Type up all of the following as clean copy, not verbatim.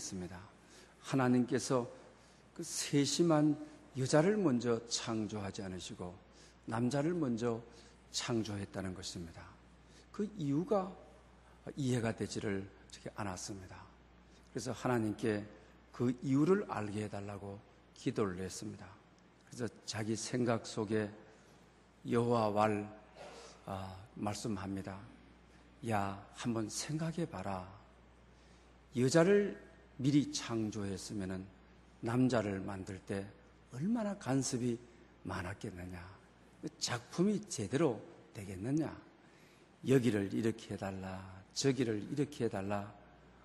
있습니다. 하나님께서 그 세심한 여자를 먼저 창조하지 않으시고 남자를 먼저 창조했다는 것입니다. 그 이유가 이해가 되지를 않았습니다. 그래서 하나님께 그 이유를 알게 해달라고 기도를 했습니다. 그래서 자기 생각 속에 여호와왈 말씀합니다. 야, 한번 생각해 봐라. 여자를 미리 창조했으면 남자를 만들 때 얼마나 간섭이 많았겠느냐. 작품이 제대로 되겠느냐. 여기를 이렇게 해달라, 저기를 이렇게 해달라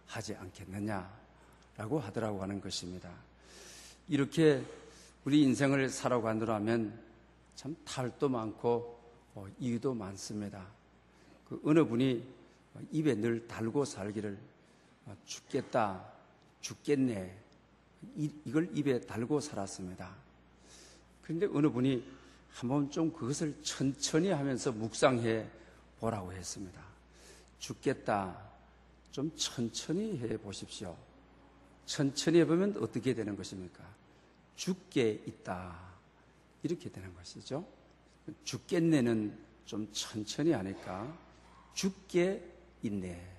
하지 않겠느냐라고 하더라고 하는 것입니다. 이렇게 우리 인생을 살아가느라면 참 탈도 많고 이유도 많습니다. 그 어느 분이 입에 늘 달고 살기를 죽겠다, 죽겠네, 이걸 입에 달고 살았습니다. 그런데 어느 분이 한번 좀 그것을 천천히 하면서 묵상해 보라고 했습니다. 죽겠다, 좀 천천히 해 보십시오. 천천히 해보면 어떻게 되는 것입니까? 죽게 있다, 이렇게 되는 것이죠. 죽겠네는 좀 천천히 하니까 죽게 있네.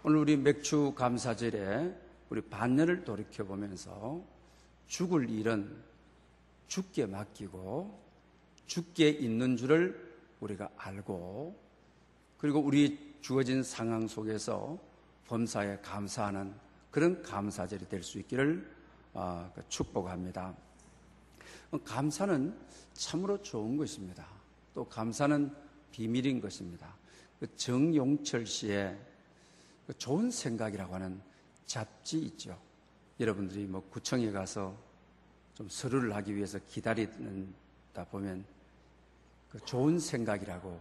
오늘 우리 맥주 감사절에 우리 반년을 돌이켜보면서 죽을 일은 죽게 맡기고 죽게 있는 줄을 우리가 알고, 그리고 우리 주어진 상황 속에서 범사에 감사하는 그런 감사절이 될 수 있기를 축복합니다. 감사는 참으로 좋은 것입니다. 또 감사는 비밀인 것입니다. 정용철 씨의 좋은 생각이라고 하는 잡지 있죠. 여러분들이 구청에 가서 좀 서류를 하기 위해서 기다리다 보면 그 좋은 생각이라고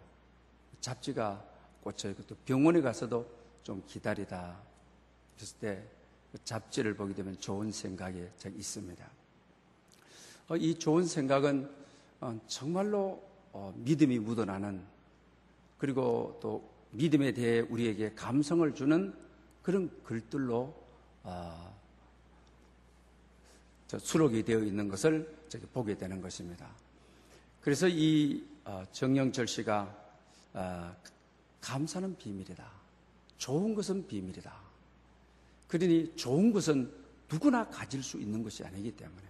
잡지가 꽂혀있고, 또 병원에 가서도 좀 기다리다 했을 때 그 잡지를 보게 되면 좋은 생각이 있습니다. 이 좋은 생각은 정말로 믿음이 묻어나는, 그리고 또 믿음에 대해 우리에게 감성을 주는 그런 글들로 수록이 되어 있는 것을 보게 되는 것입니다. 그래서 이 정영철 씨가 감사는 비밀이다, 좋은 것은 비밀이다. 그러니 좋은 것은 누구나 가질 수 있는 것이 아니기 때문에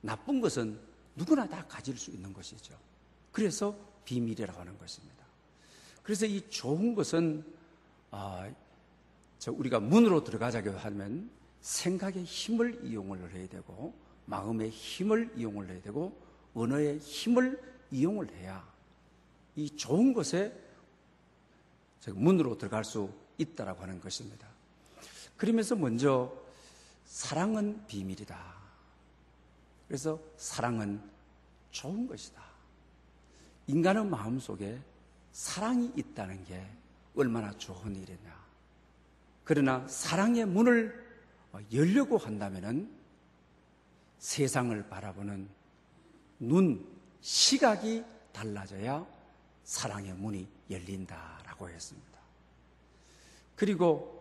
나쁜 것은 누구나 다 가질 수 있는 것이죠. 그래서 비밀이라고 하는 것입니다. 그래서 이 좋은 것은 우리가 문으로 들어가자고 하면 생각의 힘을 이용을 해야 되고, 마음의 힘을 이용을 해야 되고, 언어의 힘을 이용을 해야 이 좋은 것에 문으로 들어갈 수 있다라고 하는 것입니다. 그러면서 먼저 사랑은 비밀이다. 그래서 사랑은 좋은 것이다. 인간의 마음속에 사랑이 있다는 게 얼마나 좋은 일이냐. 그러나 사랑의 문을 열려고 한다면은 세상을 바라보는 눈, 시각이 달라져야 사랑의 문이 열린다라고 했습니다. 그리고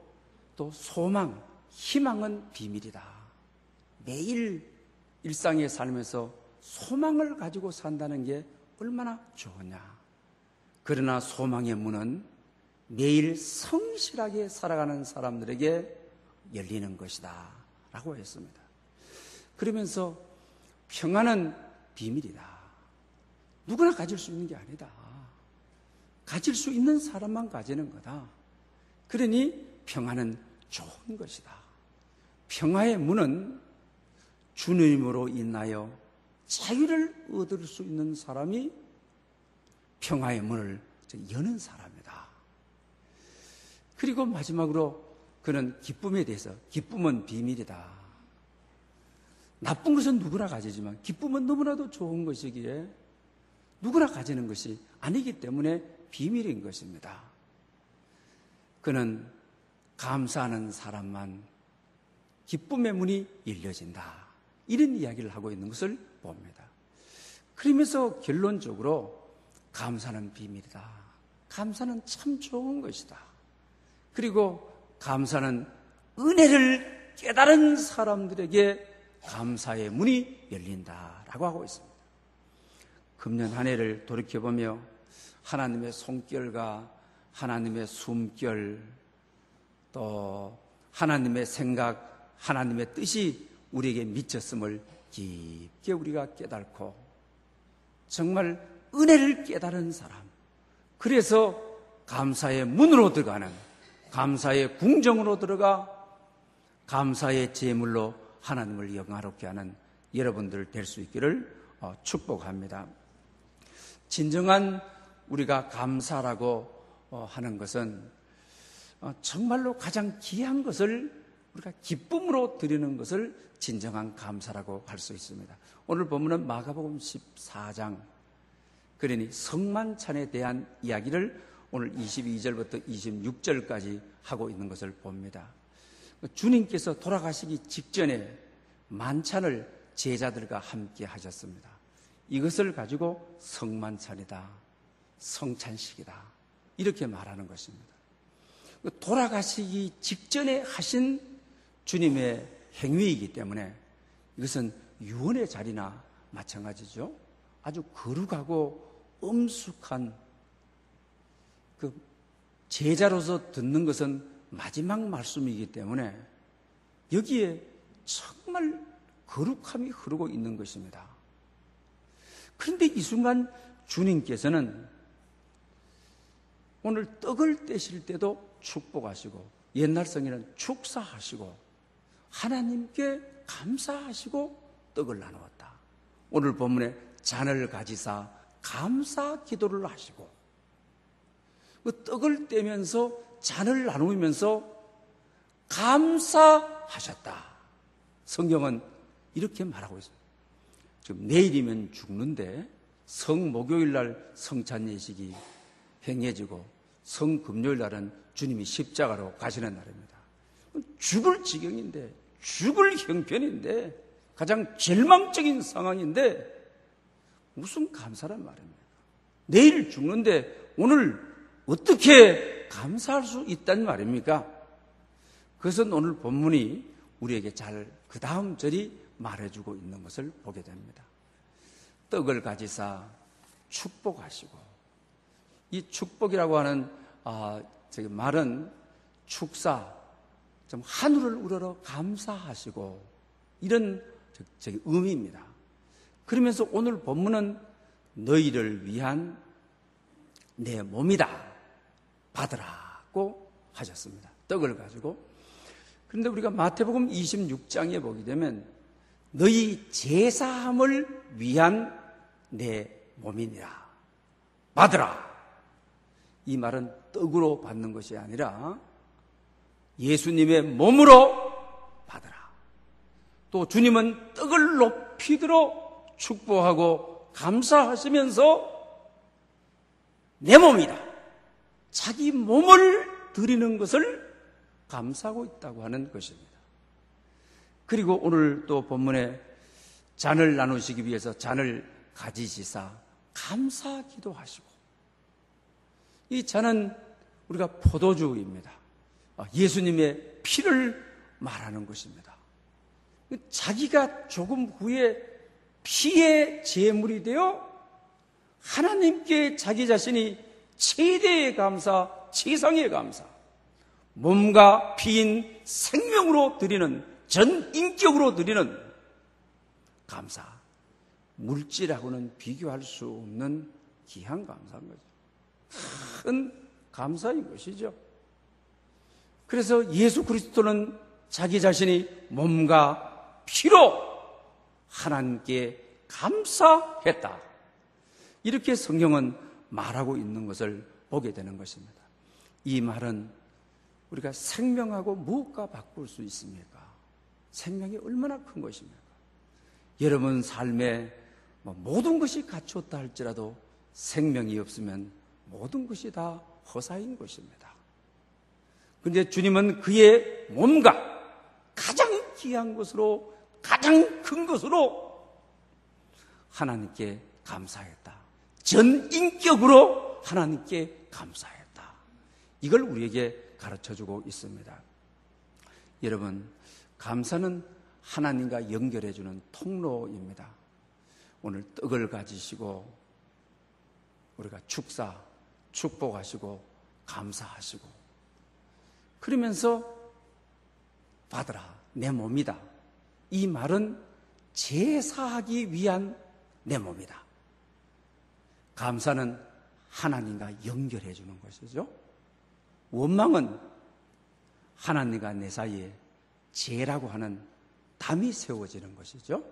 또 소망, 희망은 비밀이다. 매일 일상에 살면서 소망을 가지고 산다는 게 얼마나 좋으냐. 그러나 소망의 문은 매일 성실하게 살아가는 사람들에게 열리는 것이다 라고 했습니다. 그러면서 평안은 비밀이다. 누구나 가질 수 있는 게 아니다. 가질 수 있는 사람만 가지는 거다. 그러니 평안은 좋은 것이다. 평화의 문은 주님으로 인하여 자유를 얻을 수 있는 사람이 평화의 문을 여는 사람이다. 그리고 마지막으로 그는 기쁨에 대해서, 기쁨은 비밀이다. 나쁜 것은 누구나 가지지만 기쁨은 너무나도 좋은 것이기에 누구나 가지는 것이 아니기 때문에 비밀인 것입니다. 그는 감사하는 사람만 기쁨의 문이 열려진다, 이런 이야기를 하고 있는 것을 봅니다. 그러면서 결론적으로 감사는 비밀이다. 감사는 참 좋은 것이다. 그리고 감사는 은혜를 깨달은 사람들에게 감사의 문이 열린다라고 하고 있습니다. 금년 한 해를 돌이켜보며 하나님의 손결과 하나님의 숨결, 또 하나님의 생각, 하나님의 뜻이 우리에게 미쳤음을 깊게 우리가 깨닫고 정말 은혜를 깨달은 사람, 그래서 감사의 문으로 들어가는, 감사의 궁정으로 들어가 감사의 제물로 하나님을 영화롭게 하는 여러분들 될 수 있기를 축복합니다. 진정한 우리가 감사라고 하는 것은 정말로 가장 귀한 것을 우리가 기쁨으로 드리는 것을 진정한 감사라고 할 수 있습니다. 오늘 본문은 마가복음 14장, 그러니 성만찬에 대한 이야기를 오늘 22절부터 26절까지 하고 있는 것을 봅니다. 주님께서 돌아가시기 직전에 만찬을 제자들과 함께 하셨습니다. 이것을 가지고 성만찬이다, 성찬식이다, 이렇게 말하는 것입니다. 돌아가시기 직전에 하신 주님의 행위이기 때문에 이것은 유언의 자리나 마찬가지죠. 아주 거룩하고 엄숙한 그 제자로서 듣는 것은 마지막 말씀이기 때문에 여기에 정말 거룩함이 흐르고 있는 것입니다. 그런데 이 순간 주님께서는 오늘 떡을 떼실 때도 축복하시고, 옛날 성에는 축사하시고, 하나님께 감사하시고 떡을 나누었다. 오늘 본문에 잔을 가지사 감사 기도를 하시고, 그 떡을 떼면서 잔을 나누면서 감사하셨다. 성경은 이렇게 말하고 있습니다. 지금 내일이면 죽는데 성목요일 날 성찬 예식이 행해지고 성금요일 날은 주님이 십자가로 가시는 날입니다. 죽을 지경인데, 죽을 형편인데, 가장 절망적인 상황인데 무슨 감사란 말입니까? 내일 죽는데 오늘 어떻게 감사할 수 있단 말입니까? 그것은 오늘 본문이 우리에게 잘 그 다음 절이 말해주고 있는 것을 보게 됩니다. 떡을 가지사 축복하시고, 이 축복이라고 하는 말은 축사, 좀 하늘을 우러러 감사하시고, 이런 의미입니다. 그러면서 오늘 본문은 너희를 위한 내 몸이다, 받으라고 하셨습니다. 떡을 가지고. 그런데 우리가 마태복음 26장에 보게 되면 너희 제사함을 위한 내 몸이니라, 받으라. 이 말은 떡으로 받는 것이 아니라 예수님의 몸으로 받으라. 또 주님은 떡을 높이 들어 축복하고 감사하시면서 내 몸이다, 자기 몸을 드리는 것을 감사하고 있다고 하는 것입니다. 그리고 오늘 또 본문에 잔을 나누시기 위해서 잔을 가지시사 감사기도 하시고, 이 잔은 우리가 포도주입니다. 예수님의 피를 말하는 것입니다. 자기가 조금 후에 피의 제물이 되어 하나님께 자기 자신이 최대의 감사, 최상의 감사, 몸과 피인 생명으로 드리는, 전 인격으로 드리는 감사, 물질하고는 비교할 수 없는 귀한 감사인 거죠. 큰 감사인 것이죠. 그래서 예수 그리스도는 자기 자신이 몸과 피로 하나님께 감사했다, 이렇게 성경은 말하고 있는 것을 보게 되는 것입니다. 이 말은 우리가 생명하고 무엇과 바꿀 수 있습니까? 생명이 얼마나 큰 것입니까? 여러분 삶에 모든 것이 갖췄다 할지라도 생명이 없으면 모든 것이 다 허사인 것입니다. 그런데 주님은 그의 몸과 가장 귀한 것으로, 가장 큰 것으로 하나님께 감사했다. 전 인격으로 하나님께 감사했다. 이걸 우리에게 가르쳐주고 있습니다. 여러분, 감사는 하나님과 연결해주는 통로입니다. 오늘 떡을 가지시고 우리가 축복하시고 감사하시고 그러면서 받으라, 내 몸이다. 이 말은 제사하기 위한 내 몸이다. 감사는 하나님과 연결해 주는 것이죠. 원망은 하나님과 내 사이에 죄라고 하는 담이 세워지는 것이죠.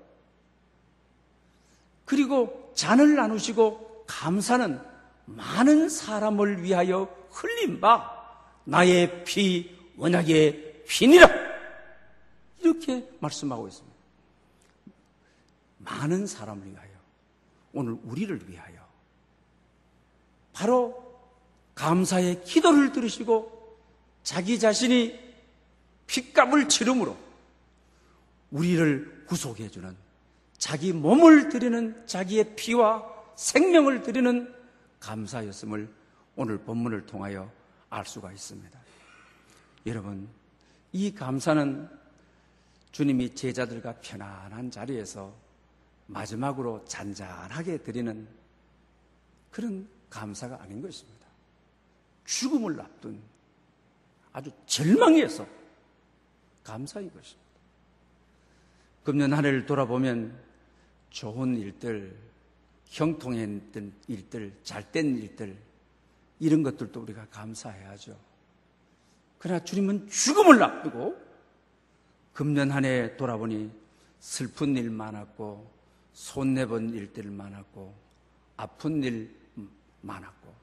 그리고 잔을 나누시고 감사는 많은 사람을 위하여 흘린 바 나의 피 언약의 피니라, 이렇게 말씀하고 있습니다. 많은 사람을 위하여, 오늘 우리를 위하여 바로 감사의 기도를 들으시고 자기 자신이 핏값을 치름으로 우리를 구속해 주는, 자기 몸을 드리는, 자기의 피와 생명을 드리는 감사였음을 오늘 본문을 통하여 알 수가 있습니다. 여러분, 이 감사는 주님이 제자들과 편안한 자리에서 마지막으로 잔잔하게 드리는 그런 감사가 아닌 것입니다. 죽음을 앞둔 아주 절망에서 감사인 것입니다. 금년 한 해를 돌아보면 좋은 일들, 형통했던 일들, 잘된 일들, 이런 것들도 우리가 감사해야죠. 그러나 주님은 죽음을 앞두고 금년 한 해 돌아보니 슬픈 일 많았고, 손해본 일들 많았고, 아픈 일 많았고,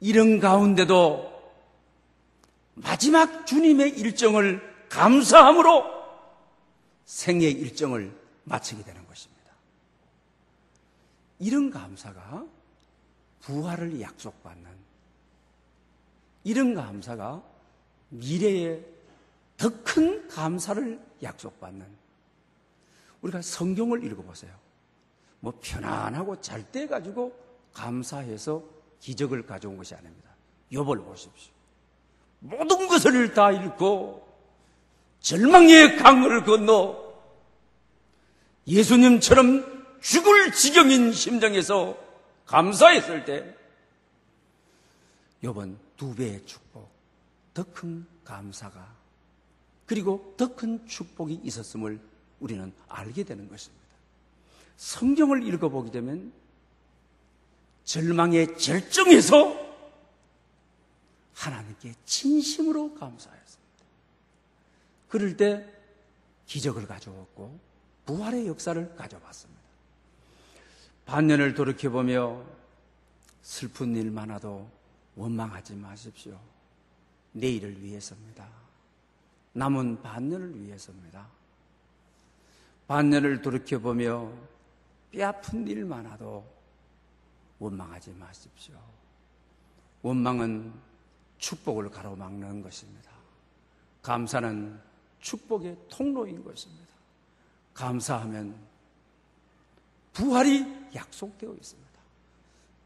이런 가운데도 마지막 주님의 일정을 감사함으로 생의 일정을 마치게 되는 것입니다. 이런 감사가 부활을 약속받는, 이런 감사가 미래에 더 큰 감사를 약속받는, 우리가 성경을 읽어보세요. 뭐 편안하고 잘 때 가지고 감사해서 기적을 가져온 것이 아닙니다. 욥을 보십시오. 모든 것을 다 잃고 절망의 강을 건너 예수님처럼 죽을 지경인 심정에서 감사했을 때 욥은 2배의 축복, 더 큰 감사가, 그리고 더 큰 축복이 있었음을 우리는 알게 되는 것입니다. 성경을 읽어보게 되면 절망의 절정에서 하나님께 진심으로 감사했습니다. 그럴 때 기적을 가져왔고 부활의 역사를 가져왔습니다. 반년을 돌이켜보며 슬픈 일 많아도 원망하지 마십시오. 내일을 위해서입니다. 남은 반년을 위해서입니다. 반년을 돌이켜보며 뼈아픈 일 많아도 원망하지 마십시오. 원망은 축복을 가로막는 것입니다. 감사는 축복의 통로인 것입니다. 감사하면 부활이 약속되어 있습니다.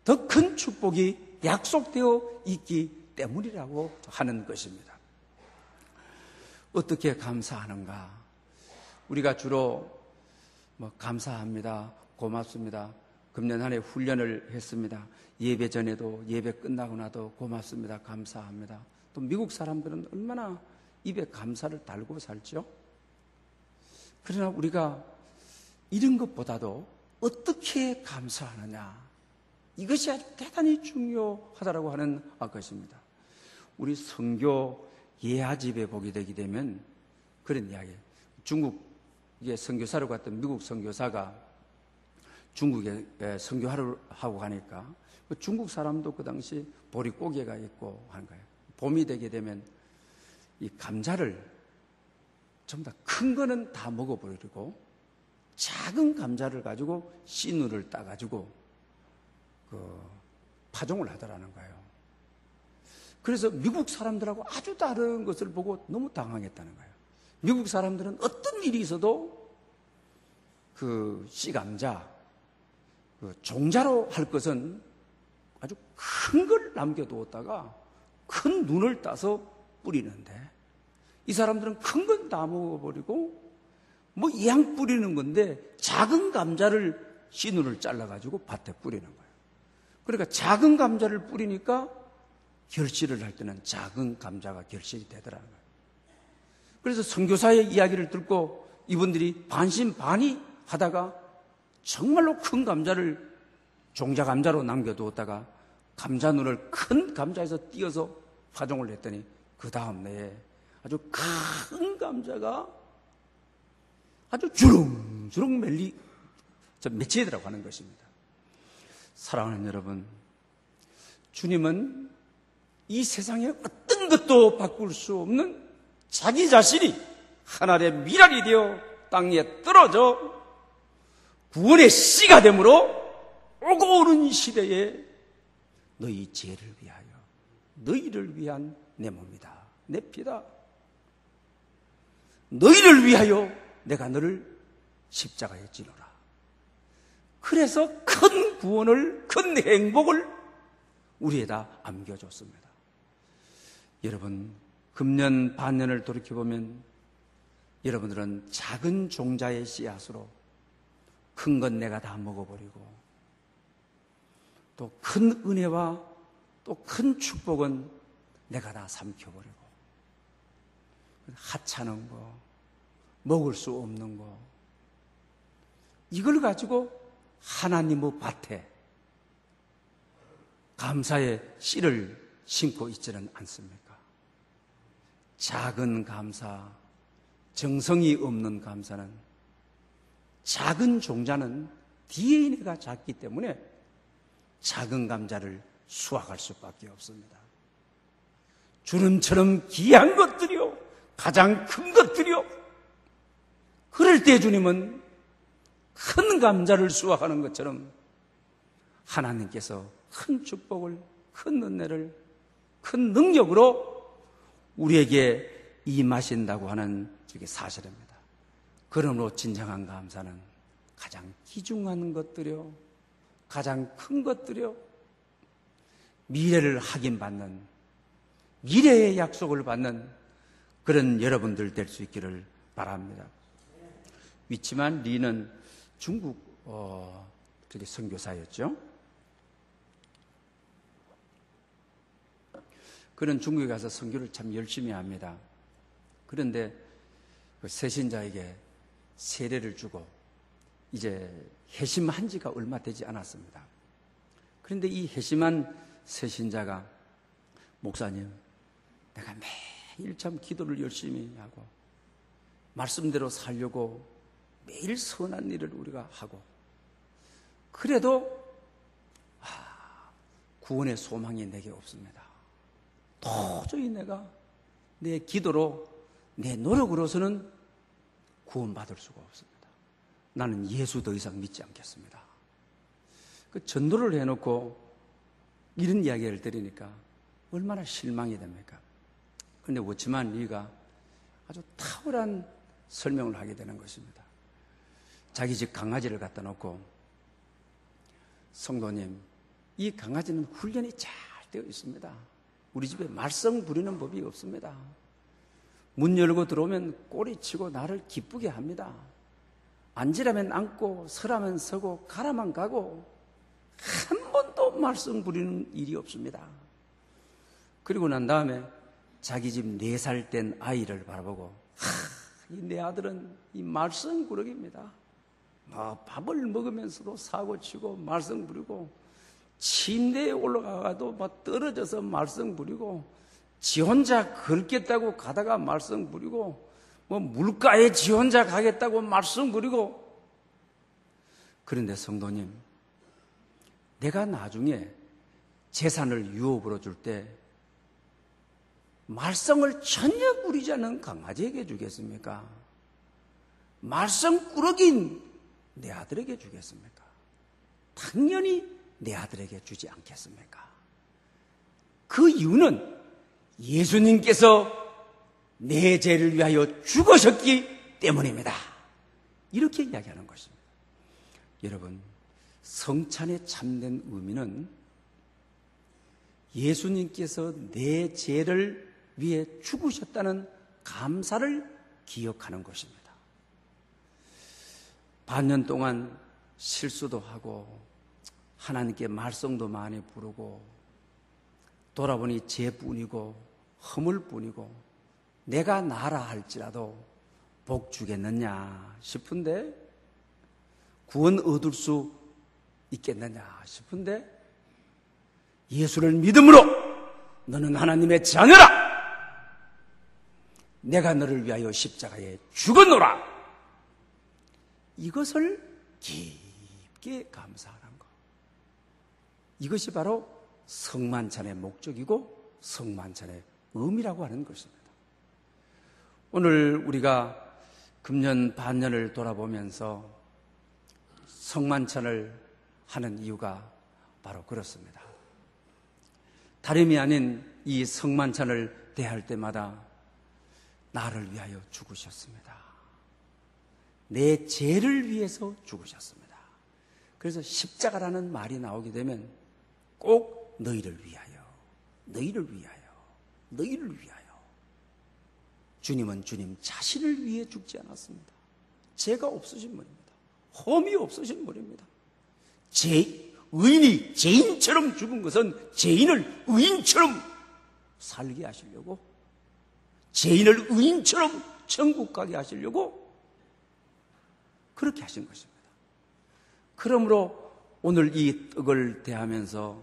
더 큰 축복이 약속되어 있기 때문이라고 하는 것입니다. 어떻게 감사하는가? 우리가 주로 감사합니다, 고맙습니다, 금년 한 해 훈련을 했습니다, 예배 전에도 예배 끝나고 나도 고맙습니다, 감사합니다. 또 미국 사람들은 얼마나 입에 감사를 달고 살죠? 그러나 우리가 이런 것보다도 어떻게 감사하느냐, 이것이 아주 대단히 중요하다고 하는 것입니다. 우리 선교 예하집에 보게 되게 되면 그런 이야기예요. 중국에 선교사로 갔던 미국 선교사가 중국에 선교하러 하고 가니까 중국 사람도 그 당시 보릿고개가 있고 하는 거예요. 봄이 되게 되면 이 감자를 전부 다 큰 거는 다 먹어버리고 작은 감자를 가지고 씨누를 따가지고 파종을 하더라는 거예요. 그래서 미국 사람들하고 아주 다른 것을 보고 너무 당황했다는 거예요. 미국 사람들은 어떤 일이 있어도 그 씨감자, 종자로 할 것은 아주 큰 걸 남겨두었다가 큰 눈을 따서 뿌리는데 이 사람들은 큰 건 다 먹어버리고 뭐 양 뿌리는 건데 작은 감자를 씨눈을 잘라가지고 밭에 뿌리는 거예요. 그러니까 작은 감자를 뿌리니까 결실을 할 때는 작은 감자가 결실이 되더라는 거예요. 그래서 선교사의 이야기를 듣고 이분들이 반신반의 하다가 정말로 큰 감자를 종자 감자로 남겨두었다가 감자눈을 큰 감자에서 띄어서 파종을 했더니 그 다음 내에 아주 큰 감자가 아주 주렁주렁 맺히더라고 하는 것입니다. 사랑하는 여러분, 주님은 이 세상에 어떤 것도 바꿀 수 없는 자기 자신이 하늘의 미랄이 되어 땅에 떨어져 구원의 씨가 되므로 오고 오는 시대에 너희 죄를 위하여 너희를 위한 내 몸이다, 내 피다, 너희를 위하여 내가 너를 십자가에 지노라. 그래서 큰 구원을, 큰 행복을 우리에다 안겨줬습니다. 여러분, 금년 반년을 돌이켜보면 여러분들은 작은 종자의 씨앗으로 큰 건 내가 다 먹어버리고 또 큰 은혜와 또 큰 축복은 내가 다 삼켜버리고 하찮은 거, 먹을 수 없는 거, 이걸 가지고 하나님의 밭에 감사의 씨를 심고 있지는 않습니까? 작은 감사, 정성이 없는 감사는, 작은 종자는 DNA가 작기 때문에 작은 감자를 수확할 수밖에 없습니다. 주름처럼 귀한 것들이요, 가장 큰 것들이요, 그럴 때 주님은 큰 감자를 수확하는 것처럼 하나님께서 큰 축복을, 큰 은혜를, 큰 능력으로 우리에게 임하신다고 하는 저게 사실입니다. 그러므로 진정한 감사는 가장 귀중한 것들이요, 가장 큰 것들이요, 미래를 확인받는, 미래의 약속을 받는 그런 여러분들 될 수 있기를 바랍니다. 위치만 리는 중국 선교사였죠. 그는 중국에 가서 선교를 참 열심히 합니다. 그런데 그 새신자에게 세례를 주고 이제 회심한 지가 얼마 되지 않았습니다. 그런데 이 회심한 새신자가, 목사님, 내가 매일 참 기도를 열심히 하고 말씀대로 살려고 매일 선한 일을 우리가 하고, 그래도 구원의 소망이 내게 없습니다. 도저히 내가 내 기도로, 내 노력으로서는 구원받을 수가 없습니다. 나는 예수 더 이상 믿지 않겠습니다. 그 전도를 해놓고 이런 이야기를 드리니까 얼마나 실망이 됩니까? 그런데 워치만 리가 아주 탁월한 설명을 하게 되는 것입니다. 자기 집 강아지를 갖다 놓고, 성도님, 이 강아지는 훈련이 잘 되어 있습니다. 우리 집에 말썽 부리는 법이 없습니다. 문 열고 들어오면 꼬리치고 나를 기쁘게 합니다. 앉으라면 앉고 서라면 서고 가라면 가고 한 번도 말썽 부리는 일이 없습니다. 그리고 난 다음에 자기 집 4살 된 아이를 바라보고, 이 내 아들은 이 말썽꾸러기입니다. 밥을 먹으면서도 사고치고 말썽 부리고, 침대에 올라가도 막 떨어져서 말썽 부리고, 지 혼자 걷겠다고 가다가 말썽 부리고, 뭐 물가에 지 혼자 가겠다고 말썽 부리고. 그런데 성도님, 내가 나중에 재산을 유업으로 줄 때 말썽을 전혀 부리지 않는 강아지에게 주겠습니까? 말썽꾸러기인 내 아들에게 주겠습니까? 당연히 내 아들에게 주지 않겠습니까? 그 이유는 예수님께서 내 죄를 위하여 죽으셨기 때문입니다. 이렇게 이야기하는 것입니다. 여러분, 성찬의 참된 의미는 예수님께서 내 죄를 위해 죽으셨다는 감사를 기억하는 것입니다. 반년 동안 실수도 하고 하나님께 말썽도 많이 부르고 돌아보니 죄뿐이고 허물뿐이고 내가 나라 할지라도 복 주겠느냐 싶은데 구원 얻을 수 있겠느냐 싶은데 예수를 믿음으로 너는 하나님의 자녀라! 내가 너를 위하여 십자가에 죽었노라! 이것을 깊게 감사하는 것. 이것이 바로 성만찬의 목적이고 성만찬의 의미라고 하는 것입니다. 오늘 우리가 금년 반년을 돌아보면서 성만찬을 하는 이유가 바로 그렇습니다. 다름이 아닌 이 성만찬을 대할 때마다 나를 위하여 죽으셨습니다. 내 죄를 위해서 죽으셨습니다. 그래서 십자가라는 말이 나오게 되면 꼭 너희를 위하여, 너희를 위하여, 너희를 위하여. 주님은 주님 자신을 위해 죽지 않았습니다. 죄가 없으신 분입니다. 험이 없으신 분입니다. 의인이 죄인처럼 죽은 것은 죄인을 의인처럼 살게 하시려고, 죄인을 의인처럼 천국 가게 하시려고 그렇게 하신 것입니다. 그러므로 오늘 이 떡을 대하면서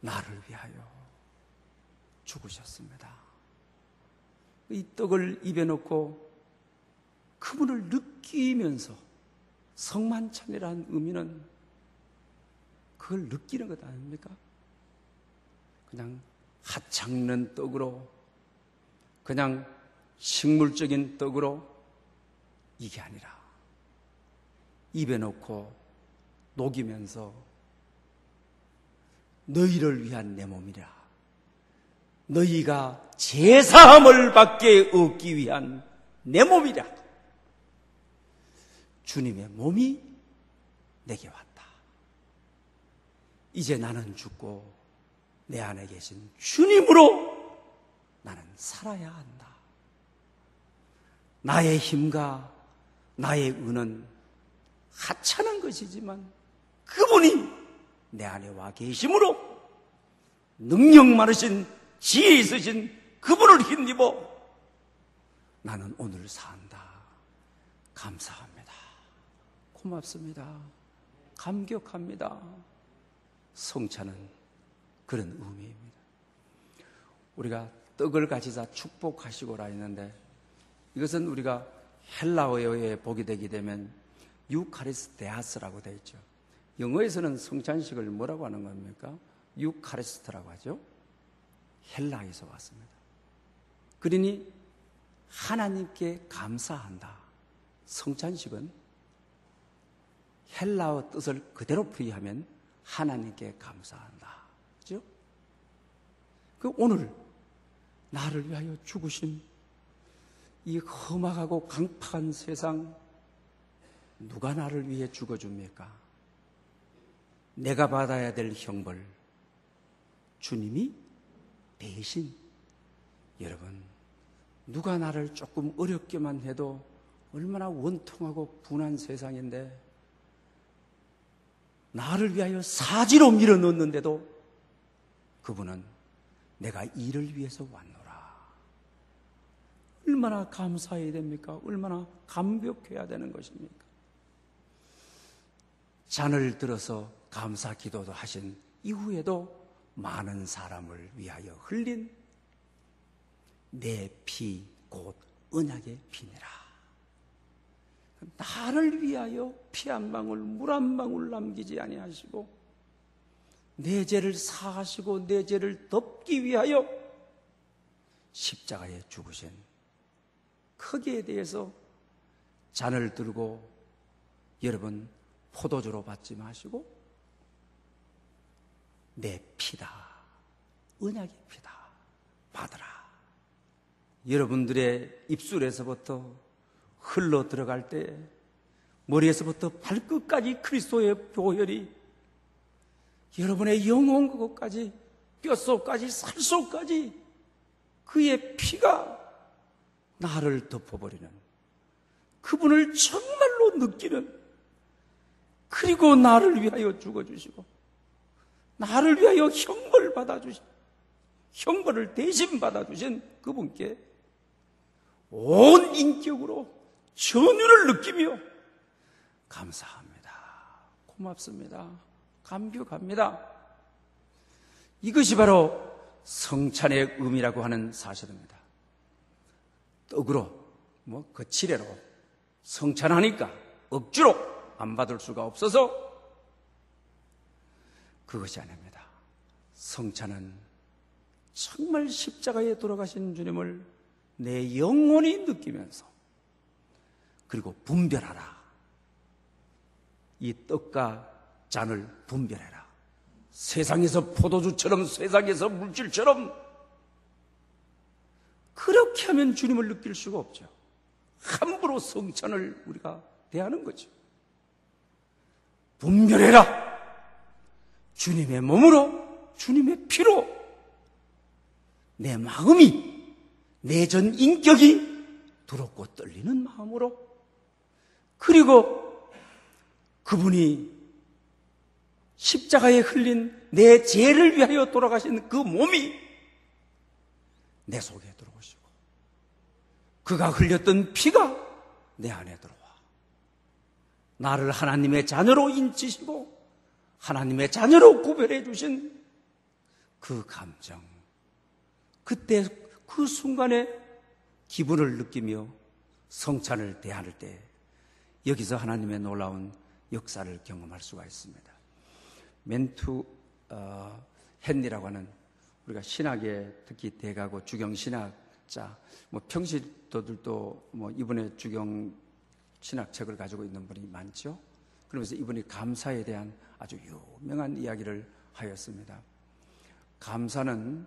나를 위하여 죽으셨습니다. 이 떡을 입에 넣고 그분을 느끼면서 성만찬이라는 의미는 그걸 느끼는 것 아닙니까? 그냥 하찮는 떡으로, 그냥 식물적인 떡으로 이게 아니라 입에 넣고 녹이면서 너희를 위한 내 몸이라, 너희가 제사함을 받게 얻기 위한 내 몸이라. 주님의 몸이 내게 왔다. 이제 나는 죽고 내 안에 계신 주님으로 나는 살아야 한다. 나의 힘과 나의 은은 하찮은 것이지만 그분이 내 안에 와 계심으로 능력 많으신 지혜 있으신 그분을 힘입어 나는 오늘 산다. 감사합니다. 고맙습니다. 감격합니다. 성찬은 그런 의미입니다. 우리가 떡을 가지사 축복하시고라 했는데 이것은 우리가 헬라어에 보게 되게 되면 유카리스테아스라고 되어 있죠. 영어에서는 성찬식을 뭐라고 하는 겁니까? 유카리스트라고 하죠. 헬라에서 왔습니다. 그러니 하나님께 감사한다. 성찬식은 헬라어 뜻을 그대로 풀이하면 하나님께 감사한다. 그죠? 그 오늘 나를 위하여 죽으신 이 험악하고 강팍한 세상, 누가 나를 위해 죽어줍니까? 내가 받아야 될 형벌 주님이 대신, 여러분, 누가 나를 조금 어렵게만 해도 얼마나 원통하고 분한 세상인데 나를 위하여 사지로 밀어넣는데도 그분은 내가 이를 위해서 왔노라. 얼마나 감사해야 됩니까? 얼마나 감격해야 되는 것입니까? 잔을 들어서 감사 기도도 하신 이후에도 많은 사람을 위하여 흘린 내 피 곧 언약의 피니라. 나를 위하여 피 한 방울, 물 한 방울 남기지 아니하시고 내 죄를 사하시고 내 죄를 덮기 위하여 십자가에 죽으신 크기에 대해서 잔을 들고 여러분 포도주로 받지 마시고 내 피다, 언약의 피다, 받으라. 여러분들의 입술에서부터 흘러 들어갈 때 머리에서부터 발끝까지 그리스도의 보혈이 여러분의 영혼 그것까지 뼛속까지 살속까지 그의 피가 나를 덮어버리는, 그분을 정말로 느끼는, 그리고 나를 위하여 죽어주시고 나를 위하여 형벌 받아주신, 형벌을 대신 받아주신 그분께 온 인격으로 전율을 느끼며 감사합니다, 고맙습니다, 감격합니다. 이것이 바로 성찬의 의미라고 하는 사실입니다. 떡으로, 거치레로 성찬하니까 억지로 안 받을 수가 없어서 그것이 아닙니다. 성찬은 정말 십자가에 돌아가신 주님을 내 영혼이 느끼면서, 그리고 분별하라. 이 떡과 잔을 분별해라. 세상에서 포도주처럼, 세상에서 물질처럼 그렇게 하면 주님을 느낄 수가 없죠. 함부로 성찬을 우리가 대하는 거죠. 분별해라. 주님의 몸으로, 주님의 피로 내 마음이, 내 전 인격이 두렵고 떨리는 마음으로, 그리고 그분이 십자가에 흘린 내 죄를 위하여 돌아가신 그 몸이 내 속에 들어오시고, 그가 흘렸던 피가 내 안에 들어와 나를 하나님의 자녀로 인치시고 하나님의 자녀로 구별해 주신 그 감정, 그때 그 순간에 기분을 느끼며 성찬을 대할 때 여기서 하나님의 놀라운 역사를 경험할 수가 있습니다. 멘투 헨리라고 하는, 우리가 신학에 특히 대가고 주경 신학자, 평신도들도 이분의 주경 신학책을 가지고 있는 분이 많죠. 그러면서 이분이 감사에 대한 아주 유명한 이야기를 하였습니다. 감사는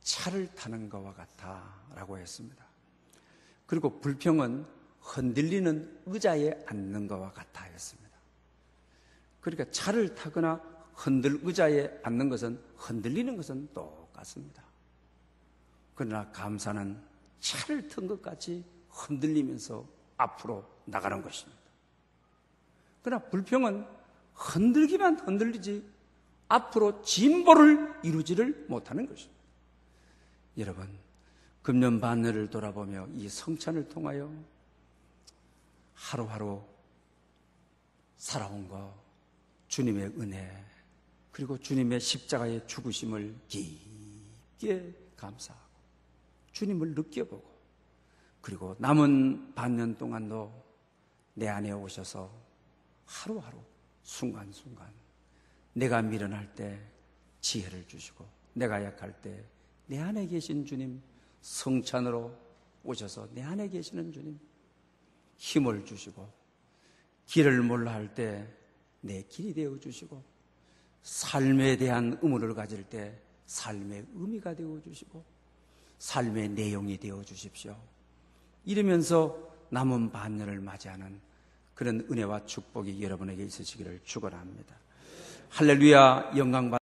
차를 타는 것과 같다라고 했습니다. 그리고 불평은 흔들리는 의자에 앉는 것과 같다 했습니다. 그러니까 차를 타거나 의자에 앉는 것은, 흔들리는 것은 똑같습니다. 그러나 감사는 차를 탄 것 같이 흔들리면서 앞으로 나가는 것입니다. 그러나 불평은 흔들기만 흔들리지 앞으로 진보를 이루지를 못하는 것입니다. 여러분, 금년 반년을 돌아보며 이 성찬을 통하여 하루하루 살아온 것, 주님의 은혜, 그리고 주님의 십자가의 죽으심을 깊게 감사하고 주님을 느껴보고, 그리고 남은 반년 동안도 내 안에 오셔서 하루하루 순간순간 내가 미련할 때 지혜를 주시고, 내가 약할 때 내 안에 계신 주님, 성찬으로 오셔서 내 안에 계시는 주님 힘을 주시고, 길을 몰라 할 때 내 길이 되어 주시고, 삶에 대한 의무를 가질 때 삶의 의미가 되어 주시고, 삶의 내용이 되어 주십시오. 이러면서 남은 반년을 맞이하는 그런 은혜와 축복이 여러분에게 있으시기를 축원합니다. 할렐루야, 영광 받